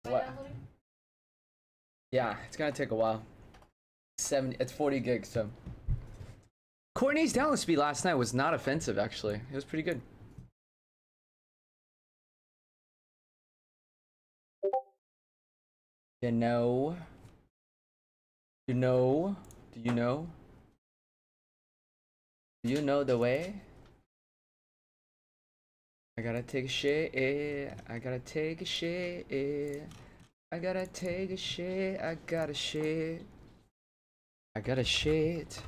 What? Yeah, it's gonna take a while. It's 40 gigs, so. Courtney's download speed last night was not offensive, actually. It was pretty good. You know? You know? Do you know? Do you know the way? I gotta take a shit. I gotta take a shit. I gotta take a shit. I gotta shit. I gotta shit.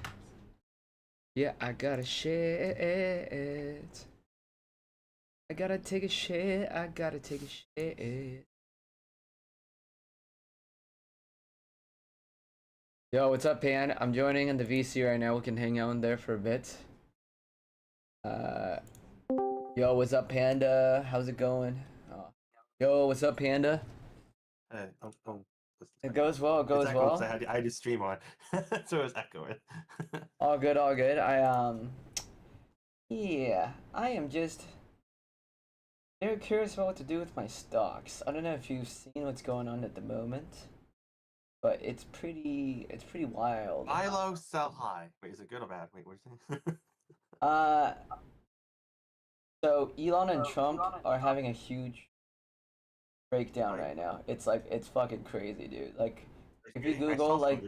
Yeah, I gotta shit. I gotta take a shit. I gotta take a shit. Yo, what's up, Pan? I'm joining in the VC right now. We can hang out in there for a bit. Yo, what's up, Panda? How's it going? Yo, what's up, Panda? It goes well. It goes well. I had to stream on, so it was echoing. All good, all good. Yeah, I am just very curious about what to do with my stocks. I don't know if you've seen what's going on at the moment, but it's pretty wild. Buy low, sell high. Wait, is it good or bad? Wait, what are you saying? So Elon and Trump are having a huge breakdown right now. It's like, it's fucking crazy, dude. Like, if you Google, like,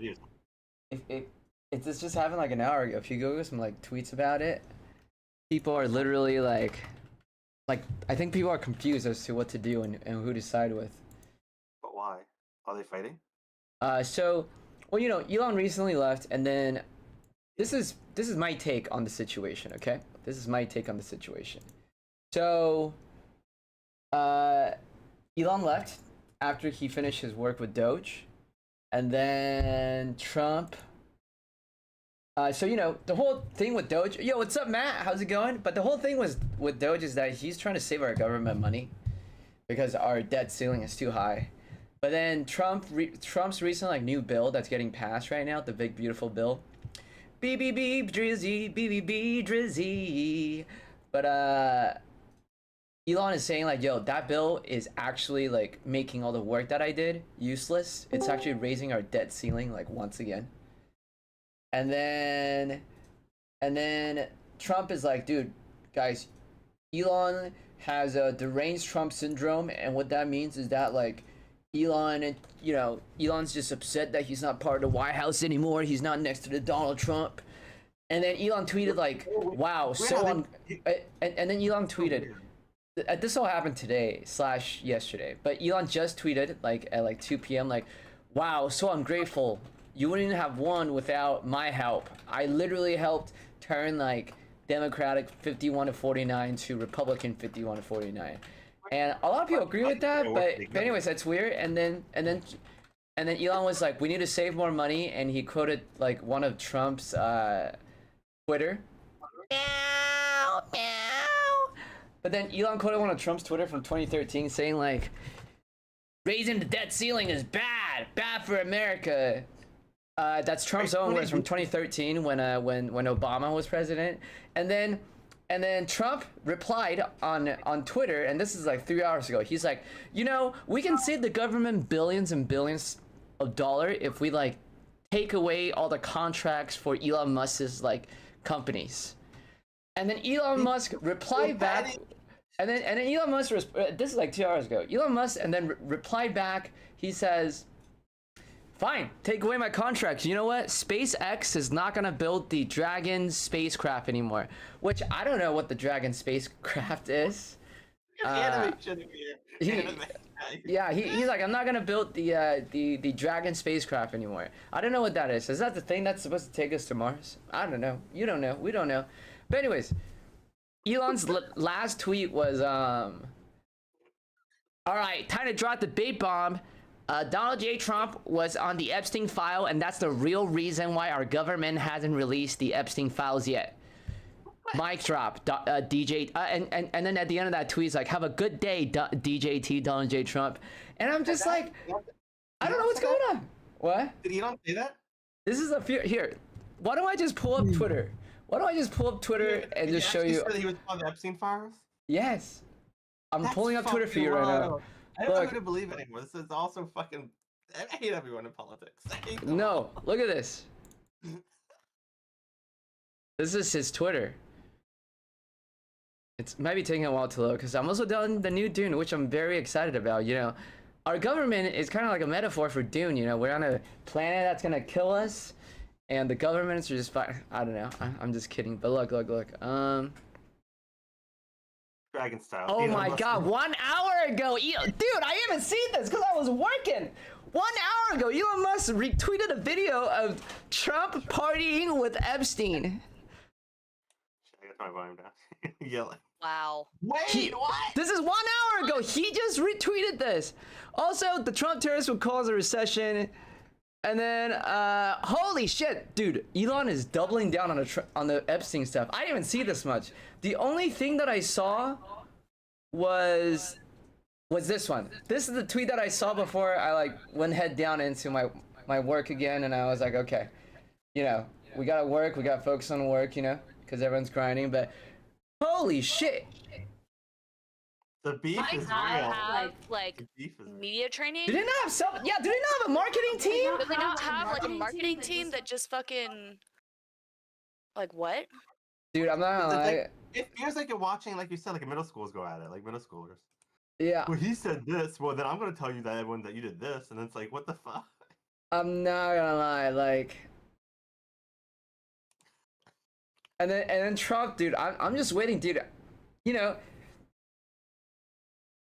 it's just happened like an hour ago. If you Google some like tweets about it, people are literally like I think people are confused as to what to do and who to side with. But why? Are they fighting? So, well, you know, Elon recently left, and then this is my take on the situation. Okay, this is my take on the situation. So, Elon left after he finished his work with Doge, and then Trump. So, you know, the whole thing with Doge. Yo, what's up, Matt? How's it going? But the whole thing with Doge is that he's trying to save our government money because our debt ceiling is too high. But then Trump's recent like new bill that's getting passed right now, the big beautiful bill. BBB Drizzy, BBB Drizzy. But Elon is saying like, yo, that bill is actually like making all the work that I did useless. It's actually raising our debt ceiling like once again. And then Trump is like, dude, guys, Elon has a deranged Trump syndrome, and what that means is that like Elon's just upset that he's not part of the White House anymore. He's not next to the Donald Trump. And then Elon tweeted like, wow, and then Elon tweeted, this all happened today / yesterday, but Elon just tweeted like at like 2 p.m. like, wow, so ungrateful. You wouldn't have won without my help. I literally helped turn like Democratic 51-49 to Republican 51-49. And a lot of people agree with that, but anyways, that's weird. And then Elon was like, we need to save more money, and he quoted like one of Trump's Twitter. Meow, meow. But then Elon quoted one of Trump's Twitter from 2013 saying like, raising the debt ceiling is bad for America. That's Trump's own words from 2013 when Obama was president. And then Trump replied on Twitter, and this is like 3 hours ago. He's like, you know, we can save the government billions and billions of dollars if we like take away all the contracts for Elon Musk's like companies. And then Elon Musk replied back, and then Elon Musk this is like 2 hours ago. Elon Musk and then replied back. He says, fine, take away my contracts. You know what? SpaceX is not gonna build the Dragon spacecraft anymore. Which I don't know what the Dragon spacecraft is. He's like, I'm not gonna build the Dragon spacecraft anymore. I don't know what that is. Is that the thing that's supposed to take us to Mars? I don't know. You don't know. We don't know. But anyways, Elon's last tweet was all right, time to drop the bait bomb. Donald J. Trump was on the Epstein file, and that's the real reason why our government hasn't released the Epstein files yet. Mic drop, DJ, and then at the end of that tweet, he's like, have a good day, DJT, Donald J. Trump. And I'm just like, I don't know what's going on. What? Did Elon say that? This is a fear. Here, why don't I just pull up Twitter? Why don't I just pull up Twitter and just show you? That he was on the Epstein files? Yes. I'm pulling up Twitter for you right now. I don't know Look. who to believe anymore. This is also fucking. I hate everyone in politics. I hate them No, all. look at this. This is his Twitter. It might be taking a while to load because I'm also doing the new Dune, which I'm very excited about. You know, our government is kind of like a metaphor for Dune. You know, we're on a planet that's gonna kill us, and the governments are just fine. I don't know. I'm just kidding. But look. Dragon style. Oh my God! 1 hour ago, dude, I haven't seen this because I was working. 1 hour ago, Elon Musk retweeted a video of Trump partying with Epstein. I got my volume down. Yelling. Wow. Wait, what? This is 1 hour ago. He just retweeted this. Also, the Trump tariffs would cause a recession. And then, holy shit, dude, Elon is doubling down on the Epstein stuff. I didn't even see this much. The only thing that I saw was this one. This is the tweet that I saw before I like went head down into my work again, and I was like, okay, you know, we gotta work, we gotta focus on work, you know, because everyone's grinding. But holy shit. The beef is real. Have like The beef is real. media training? Do they not have do they not have a marketing team? Do they not have like a marketing team that just fucking like what? Dude, I'm not gonna lie. Like, it feels like you're watching, like you said, like middle schools go at it, like middle schoolers. Yeah. Well, he said this. Well, then I'm gonna tell you that everyone that you did this, and it's like, what the fuck? I'm not gonna lie, like, and then Trump, dude. I'm just waiting, dude. You know,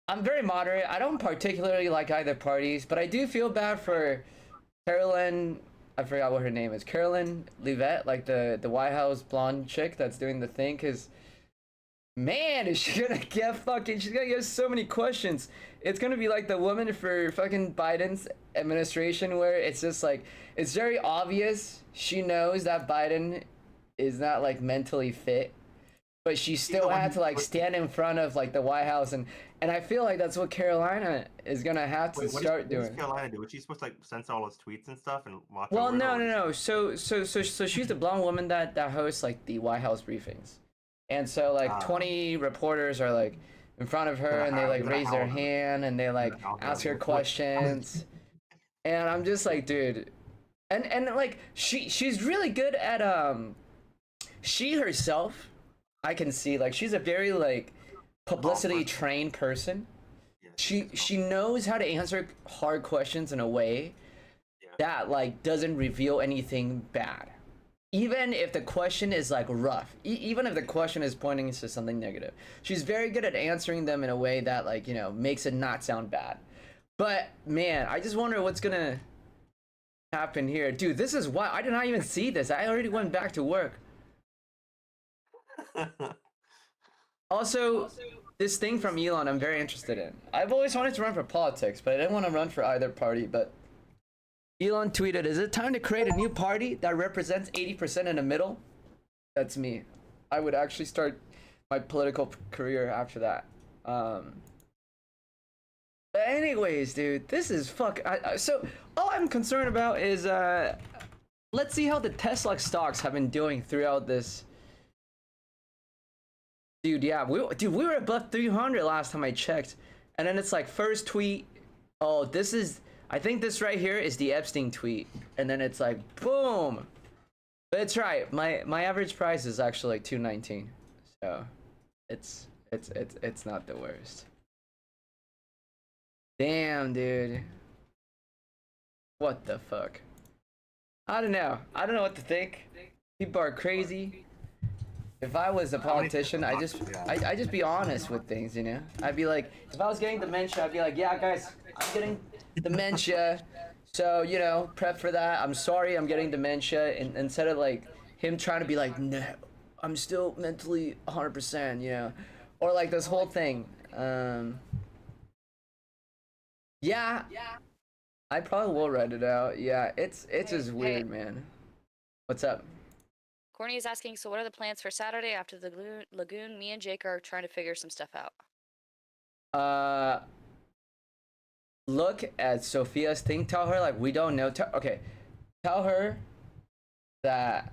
I'm very moderate. I don't particularly like either parties, but I do feel bad for Carolyn. I forgot what her name is. Carolyn Leavitt, like the White House blonde chick that's doing the thing, cause man, is she gonna get fucking? She's gonna get so many questions. It's gonna be like the woman for fucking Biden's administration, where it's just like it's very obvious she knows that Biden is not like mentally fit, but she still had to like stand in front of like the White House, and I feel like that's what Carolina is gonna have to start doing. What does Carolina do? Was she supposed to like censor all his tweets and stuff and watch? Well, over it, or no. So she's the blonde woman that hosts like the White House briefings. And so like 20 reporters are like in front of her, and they like raise their hand and they like ask her questions. And I'm just like, dude, and like she's really good at she herself, I can see like she's a very like publicity trained person. She knows how to answer hard questions in a way that like doesn't reveal anything bad. Even if the question is like rough, even if the question is pointing to something negative, she's very good at answering them in a way that like, you know, makes it not sound bad. But man, I just wonder what's gonna happen here. Dude, this is why I did not even see this. I already went back to work. Also, this thing from Elon, I'm very interested in. I've always wanted to run for politics, but I didn't want to run for either party. But Elon tweeted, "Is it time to create a new party that represents 80% in the middle?" That's me. I would actually start my political career after that. But anyways, dude, this is so all I'm concerned about is let's see how the Tesla stocks have been doing throughout this. Dude, yeah, we were above 300 last time I checked, and then it's like first tweet. Oh, I think this right here is the Epstein tweet, and then it's like boom. But it's right. My average price is actually like 219, so it's not the worst. Damn, dude. What the fuck? I don't know what to think. People are crazy. If I was a politician, I just be honest with things, you know? I'd be like, if I was getting dementia, I'd be like, yeah, guys, I'm getting dementia, so, you know, prep for that. I'm sorry I'm getting dementia, and instead of like him trying to be like, no, I'm still mentally 100%, you know? Or like this whole thing. Yeah, I probably will write it out. Yeah, it's just weird, man. What's up? Courtney is asking, so what are the plans for Saturday after the lagoon? Me and Jake are trying to figure some stuff out. Look at Sophia's thing. Tell her like we don't know. Okay, tell her that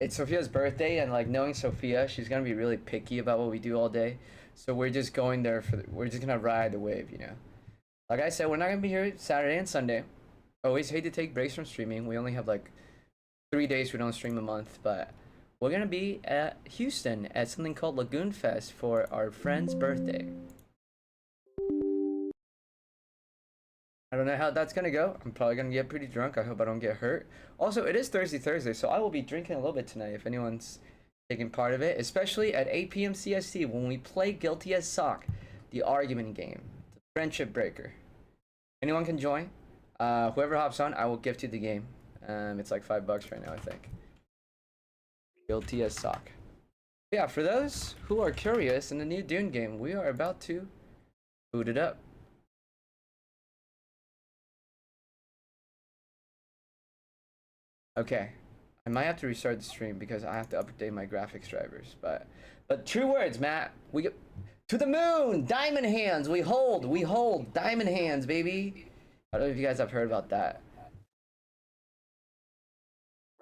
it's Sophia's birthday, and like knowing Sophia, she's gonna be really picky about what we do all day. So we're just going there we're just gonna ride the wave, you know. Like I said, we're not gonna be here Saturday and Sunday. Always hate to take breaks from streaming. We only have like 3 days we don't stream a month, but we're gonna be at Houston at something called Lagoon Fest for our friend's birthday. I don't know how that's gonna go. I'm probably gonna get pretty drunk. I hope I don't get hurt. Also, it is Thursday, so I will be drinking a little bit tonight if anyone's taking part of it, especially at 8 p.m. CST when we play Guilty as Sock, the argument game, the friendship breaker. Anyone can join. Whoever hops on, I will gift you the game. It's like $5 right now, I think. Guilty as Sock. Yeah, for those who are curious in the new Dune game, we are about to boot it up. Okay, I might have to restart the stream because I have to update my graphics drivers. But true words, Matt. We get to the moon, diamond hands. We hold diamond hands, baby. I don't know if you guys have heard about that.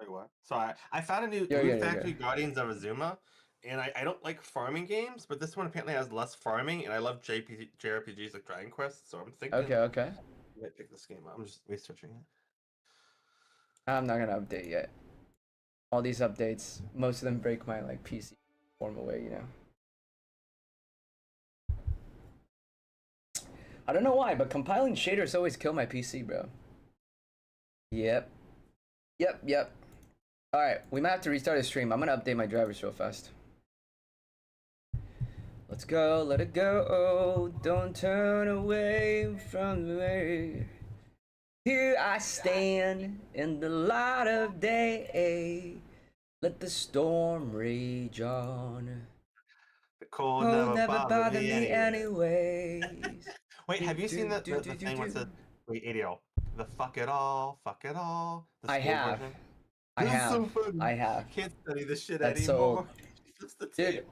Wait, what? So I found a new Factory Guardians of Azuma, and I don't like farming games, but this one apparently has less farming, and I love JRPGs like Dragon Quest, so I'm thinking. Okay. I might pick this game up. I'm just researching it. I'm not gonna update yet. All these updates, most of them break my like PC form away, you know. I don't know why, but compiling shaders always kill my PC, bro. Yep. Alright, we might have to restart the stream. I'm gonna update my drivers real fast. Let's go, let it go. Don't turn away from me. Here I stand in the light of day. Let the storm rage on. The cold never bothered me anyways. Wait, have you seen the thing with the wait, ADL? The fuck it all. I have. Version? I This have. is so funny. I have. Can't study this shit That's anymore. so dude.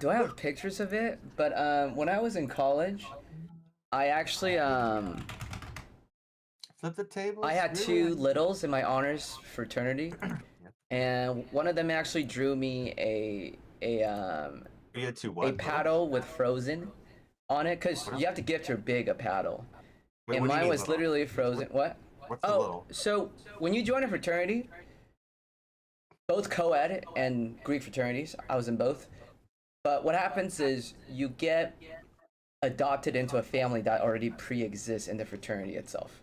Do I have pictures of it? But when I was in college, I actually flip the table. I had two littles in my honors fraternity, and one of them actually drew me a paddle with Frozen on it, because you have to gift your big a paddle. Wait, and mine was little? Literally Frozen. What's the little? So when you join a fraternity, both co-ed and Greek fraternities, I was in both. But what happens is you get adopted into a family that already pre-exists in the fraternity itself.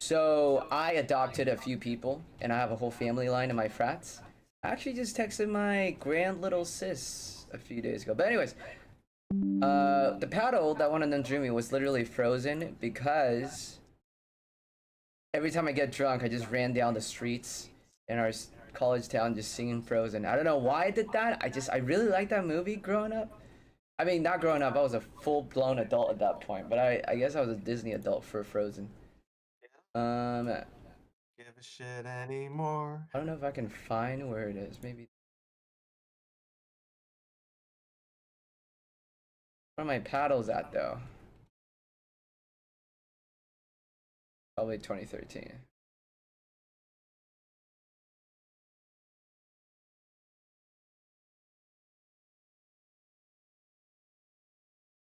So I adopted a few people, and I have a whole family line in my frats. I actually just texted my grand little sis a few days ago. But anyways, the paddle that one of them drew me was literally Frozen, because every time I get drunk, I just ran down the streets in our college town just singing Frozen. I don't know why I did that. I really liked that movie growing up. I mean, not growing up, I was a full-blown adult at that point, but I guess I was a Disney adult for Frozen. Give a shit anymore. I don't know if I can find where it is. Maybe. Where are my paddles at, though? Probably 2013.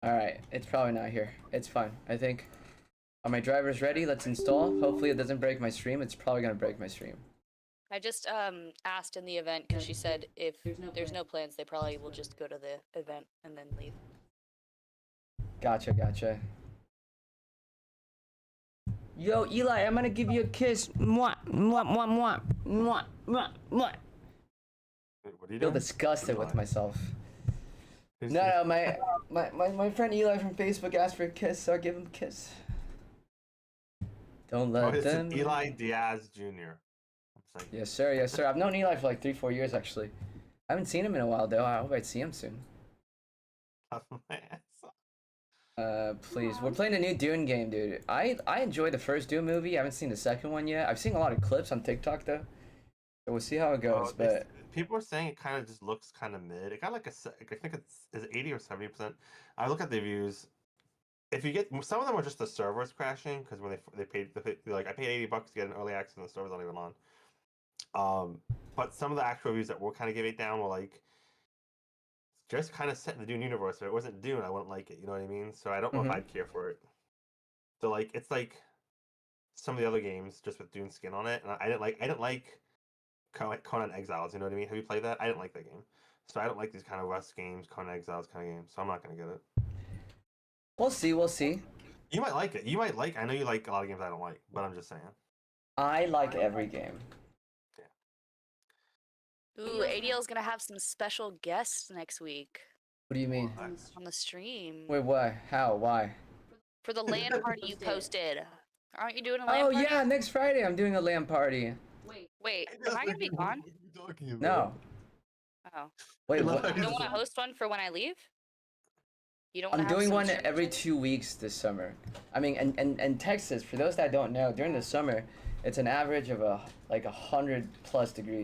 Alright, it's probably not here. It's fine, I think. Are my drivers ready? Let's install. Hopefully it doesn't break my stream. It's probably gonna break my stream. I just asked in the event because she said if there's no plans, they probably will just go to the event and then leave. Gotcha. Yo, Eli, I'm gonna give you a kiss. Mwah, mwah, mwah, mwah, mwah, mwah, mwah. Wait, what are you I feel doing? disgusted Eli. with myself. No, my friend Eli from Facebook asked for a kiss, so I give him a kiss. Don't let them. Eli Diaz Jr. Like... Yes, sir. I've known Eli for like 3-4 years, actually. I haven't seen him in a while, though. I hope I'd see him soon. Please. We're playing a new Dune game, dude. I enjoyed the first Dune movie. I haven't seen the second one yet. I've seen a lot of clips on TikTok, though. So we'll see how it goes, but... People are saying it kind of just looks kind of mid. It got like I think it's 80 or 70%. I look at the views. If you get some of them are just the servers crashing because when they paid like I paid $80 to get an early access and the servers aren't even on. But some of the actual reviews that were kind of giving it down were like just kind of set in the Dune universe. If it wasn't Dune, I wouldn't like it. You know what I mean? So I don't know if Mhm. I'd care for it. So like, it's like some of the other games just with Dune skin on it, and I didn't like Conan Exiles. You know what I mean? Have you played that? I didn't like that game. So I don't like these kind of Rust games, Conan Exiles kind of games. So I'm not gonna get it. We'll see. We'll see. You might like it. You might like. I know you like a lot of games I don't like, but I'm just saying. I like every game. Ooh, ADL's gonna have some special guests next week What do you mean? on the stream Wait, why? How? Why? for the LAN party you posted. Aren't you doing a LAN Oh party? yeah, next Friday I'm doing a LAN party. Wait, am I gonna be gone? No. Oh, Wait, I love what? how you don't want to host one for when I leave? You don't want I'm to have doing some one streamers every with you? 2 weeks this summer. I mean, and Texas, for those that don't know, during the summer, it's an average of like 100+ degrees.